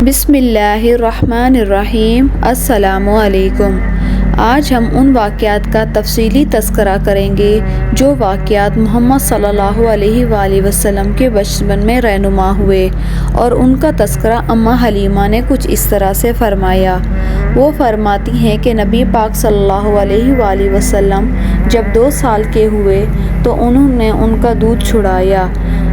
بسم اللہ الرحمن الرحیم۔ السلام علیکم۔ آج ہم ان واقعات کا تفصیلی تذکرہ کریں گے جو واقعات محمد صلی اللہ علیہ وآلہ وسلم کے بچپن میں رہنما ہوئے، اور ان کا تذکرہ اماں حلیمہ نے کچھ اس طرح سے فرمایا۔ وہ فرماتی ہیں کہ نبی پاک صلی اللہ علیہ وآلہ وسلم جب 2 سال کے ہوئے تو انہوں نے ان کا دودھ چھڑایا۔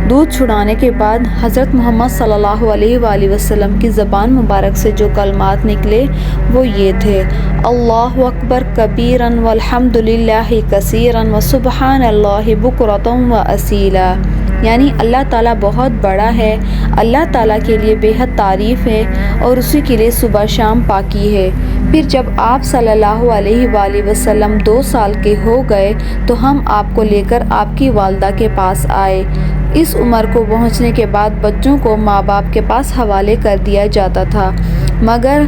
دودھ چھڑانے کے بعد حضرت محمد صلی اللہ علیہ وآلہ وسلم کی زبان مبارک سے جو کلمات نکلے وہ یہ تھے: اللہ اکبر کبیراً والحمد للہ کثیراً وسبحان اللہ بکرۃ واصیلا، یعنی اللہ تعالیٰ بہت بڑا ہے، اللہ تعالیٰ کے لیے بے حد تعریف ہے اور اسی کے لیے صبح شام پاکی ہے۔ پھر جب آپ صلی اللہ علیہ وآلہ وسلم 2 سال کے ہو گئے تو ہم آپ کو لے کر آپ کی والدہ کے پاس آئے۔ اس عمر کو پہنچنے کے بعد بچوں کو ماں باپ کے پاس حوالے کر دیا جاتا تھا، مگر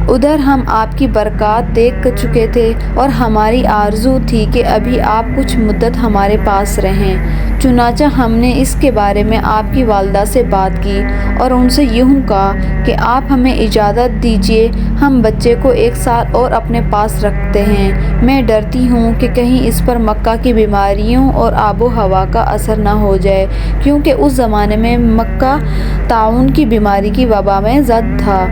ادھر ہم آپ کی برکات دیکھ چکے تھے اور ہماری آرزو تھی کہ ابھی آپ کچھ مدت ہمارے پاس رہیں۔ چنانچہ ہم نے اس کے بارے میں آپ کی والدہ سے بات کی اور ان سے یوں کہا کہ آپ ہمیں اجازت دیجیے، ہم بچے کو 1 سال اور اپنے پاس رکھتے ہیں۔ میں ڈرتی ہوں کہ کہیں اس پر مکہ کی بیماریوں اور آب و ہوا کا اثر نہ ہو جائے، کیونکہ اس زمانے میں مکہ طاعون کی بیماری کی وبا میں زد تھا۔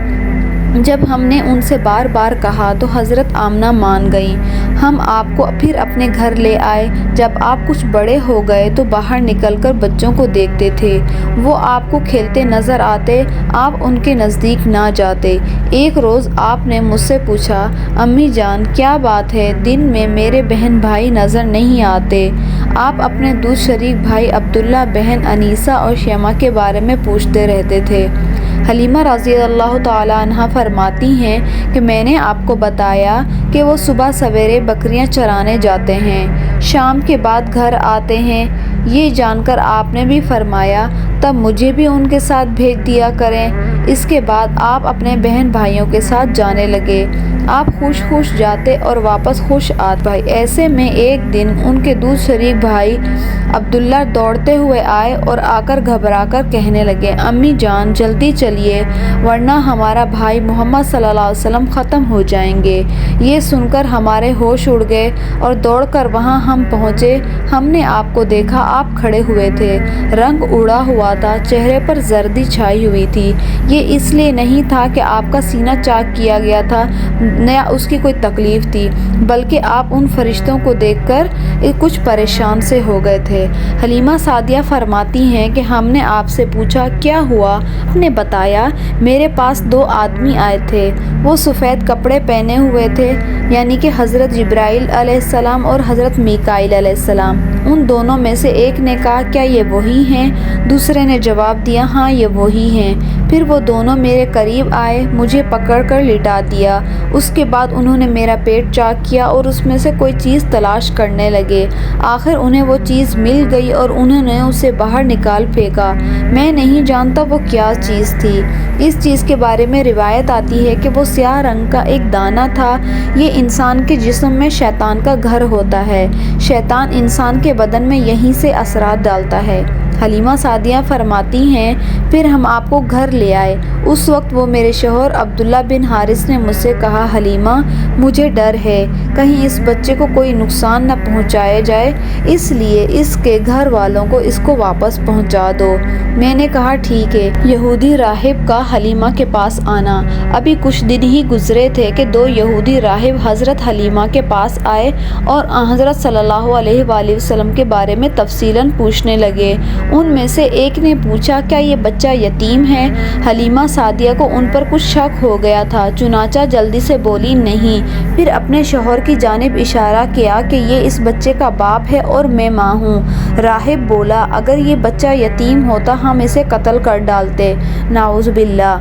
جب ہم نے ان سے بار بار کہا تو حضرت آمنہ مان گئیں۔ ہم آپ کو پھر اپنے گھر لے آئے۔ جب آپ کچھ بڑے ہو گئے تو باہر نکل کر بچوں کو دیکھتے تھے، وہ آپ کو کھیلتے نظر آتے، آپ ان کے نزدیک نہ جاتے۔ ایک روز آپ نے مجھ سے پوچھا: امی جان کیا بات ہے، دن میں میرے بہن بھائی نظر نہیں آتے؟ آپ اپنے دودھ شریک بھائی عبداللہ، بہن انیسہ اور شیمہ کے بارے میں پوچھتے رہتے تھے۔ حلیمہ رضی اللہ تعالیٰ عنہا فرماتی ہیں کہ میں نے آپ کو بتایا کہ وہ صبح سویرے بکریاں چرانے جاتے ہیں، شام کے بعد گھر آتے ہیں۔ یہ جان کر آپ نے بھی فرمایا تب مجھے بھی ان کے ساتھ بھیج دیا کریں۔ اس کے بعد آپ اپنے بہن بھائیوں کے ساتھ جانے لگے۔ آپ خوش خوش جاتے اور واپس خوش آتے۔ ایسے میں ایک دن ان کے دودھ شریک بھائی عبداللہ دوڑتے ہوئے آئے اور آ کر گھبرا کر کہنے لگے: امی جان جلدی چلیے ورنہ ہمارا بھائی محمد صلی اللہ علیہ وسلم ختم ہو جائیں گے۔ یہ سن کر ہمارے ہوش اڑ گئے اور دوڑ کر وہاں ہم پہنچے۔ ہم نے آپ کو دیکھا، آپ کھڑے ہوئے تھے، رنگ اڑا ہوا تھا، چہرے پر زردی چھائی ہوئی تھی۔ یہ اس لیے نہیں تھا کہ آپ کا سینہ چاک کیا گیا تھا یا اس کی کوئی تکلیف تھی، بلکہ آپ ان فرشتوں کو دیکھ کر کچھ پریشان سے ہو گئے تھے۔ حلیمہ سعدیہ فرماتی ہیں کہ ہم نے آپ سے پوچھا کیا ہوا؟ آپ نے بتایا میرے پاس 2 آدمی آئے تھے، وہ سفید کپڑے پہنے ہوئے تھے، یعنی کہ حضرت جبرائیل علیہ السلام اور حضرت میکائیل علیہ السلام۔ ان دونوں میں سے ایک نے کہا کیا یہ وہی ہیں؟ دوسرے نے جواب دیا ہاں یہ وہی ہیں۔ پھر وہ دونوں میرے قریب آئے، مجھے پکڑ کر لٹا دیا، اس کے بعد انہوں نے میرا پیٹ چاک کیا اور اس میں سے کوئی چیز تلاش کرنے لگے۔ آخر انہیں وہ چیز مل گئی اور انہوں نے اسے باہر نکال پھینکا۔ میں نہیں جانتا وہ کیا چیز تھی۔ اس چیز کے بارے میں روایت آتی ہے کہ وہ سیاہ رنگ کا ایک دانہ تھا۔ یہ انسان کے جسم میں شیطان کا گھر ہوتا ہے، شیطان انسان کے بدن میں یہیں سے اثرات ڈالتا ہے۔ حلیمہ سعدیہ فرماتی ہیں پھر ہم آپ کو گھر لے آئے۔ اس وقت وہ میرے شوہر عبداللہ بن حارث نے مجھ سے کہا: حلیمہ مجھے ڈر ہے کہیں اس بچے کو کوئی نقصان نہ پہنچایا جائے، اس لیے اس کے گھر والوں کو اس کو واپس پہنچا دو۔ میں نے کہا ٹھیک ہے۔ یہودی راہب کا حلیمہ کے پاس آنا۔ ابھی کچھ دن ہی گزرے تھے کہ 2 یہودی راہب حضرت حلیمہ کے پاس آئے اور حضرت صلی اللہ علیہ وآلہ وسلم کے بارے میں تفصیلاً پوچھنے لگے۔ ان میں سے ایک نے پوچھا کیا یہ بچہ یتیم ہے؟ حلیمہ سعدیہ کو ان پر کچھ شک ہو گیا تھا، چنانچہ جلدی سے بولی نہیں۔ پھر اپنے شوہر کی جانب اشارہ کیا کہ یہ اس بچے کا باپ ہے اور میں ماں ہوں۔ راہب بولا: اگر یہ بچہ یتیم ہوتا ہم اسے قتل کر ڈالتے، نعوذ باللہ۔